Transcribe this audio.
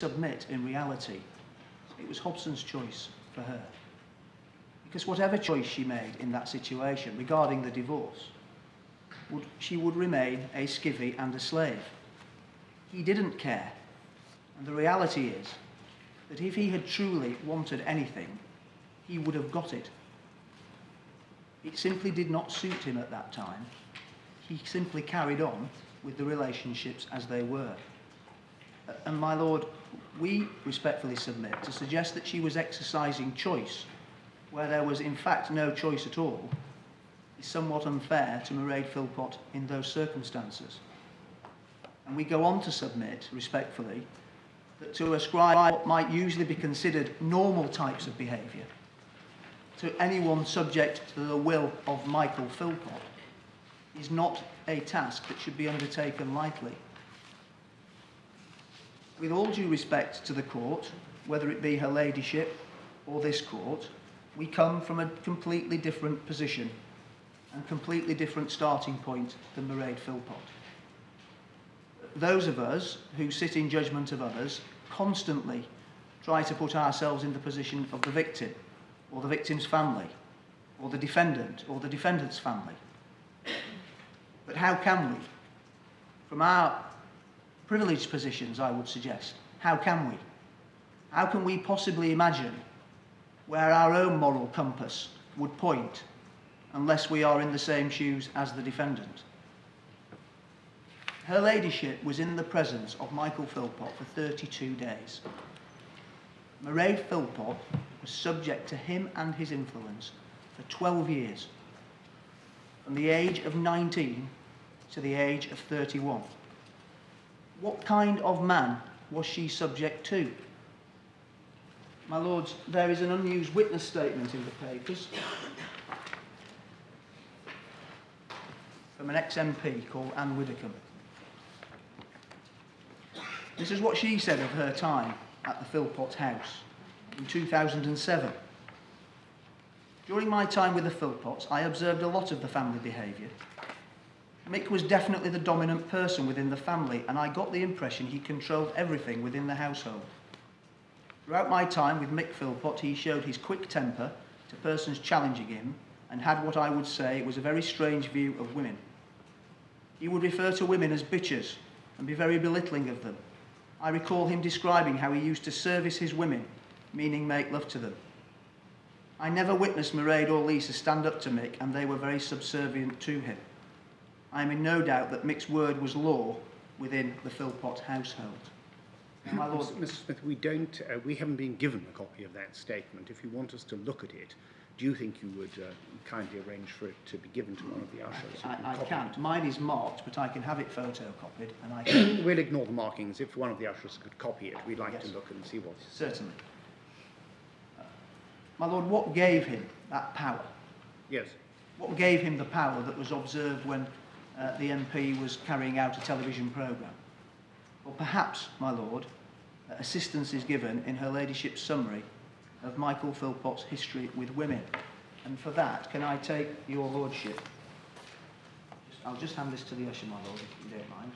submit, in reality, it was Hobson's choice for her. Because whatever choice she made in that situation regarding the divorce, she would remain a skivvy and a slave. He didn't care. And the reality is that if he had truly wanted anything, he would have got it. It simply did not suit him at that time. He simply carried on with the relationships as they were. And my lord, we respectfully submit to suggest that she was exercising choice where there was in fact no choice at all is somewhat unfair to Mairead Philpott in those circumstances. And we go on to submit, respectfully, that to ascribe what might usually be considered normal types of behaviour to anyone subject to the will of Michael Philpott is not a task that should be undertaken lightly. With all due respect to the court, whether it be her ladyship or this court, we come from a completely different position and completely different starting point than Mairead Philpott. Those of us who sit in judgment of others constantly try to put ourselves in the position of the victim, or the victim's family, or the defendant, or the defendant's family. But how can we, from our privileged positions, I would suggest, how can we? How can we possibly imagine where our own moral compass would point unless we are in the same shoes as the defendant? Her ladyship was in the presence of Michael Philpott for 32 days. Mairead Philpott was subject to him and his influence for 12 years, from the age of 19 to the age of 31. What kind of man was she subject to? My lords, there is an unused witness statement in the papers from an ex-MP called Anne Widdicombe. This is what she said of her time at the Philpott house in 2007. During my time with the Philpotts, I observed a lot of the family behaviour. Mick was definitely the dominant person within the family, and I got the impression he controlled everything within the household. Throughout my time with Mick Philpott, he showed his quick temper to persons challenging him and had what I would say was a very strange view of women. He would refer to women as bitches and be very belittling of them. I recall him describing how he used to service his women, meaning make love to them. I never witnessed Mairead or Lisa stand up to Mick, and they were very subservient to him. I am in no doubt that Mick's word was law within the Philpott household. Now, my lord, Mr. Smith, we haven't been given a copy of that statement. If you want us to look at it, do you think you would kindly arrange for it to be given to one of the ushers? I can't. Mine is marked, but I can have it photocopied, and I can. We'll ignore the markings. If one of the ushers could copy it, we'd like to look and see what. Certainly. My lord, what gave him that power? Yes. What gave him the power that was observed when the MP was carrying out a television programme? Well, perhaps, my lord, assistance is given in her ladyship's summary of Michael Philpott's history with women. And for that, can I take your lordship? I'll just hand this to the usher, my lord, if you don't mind.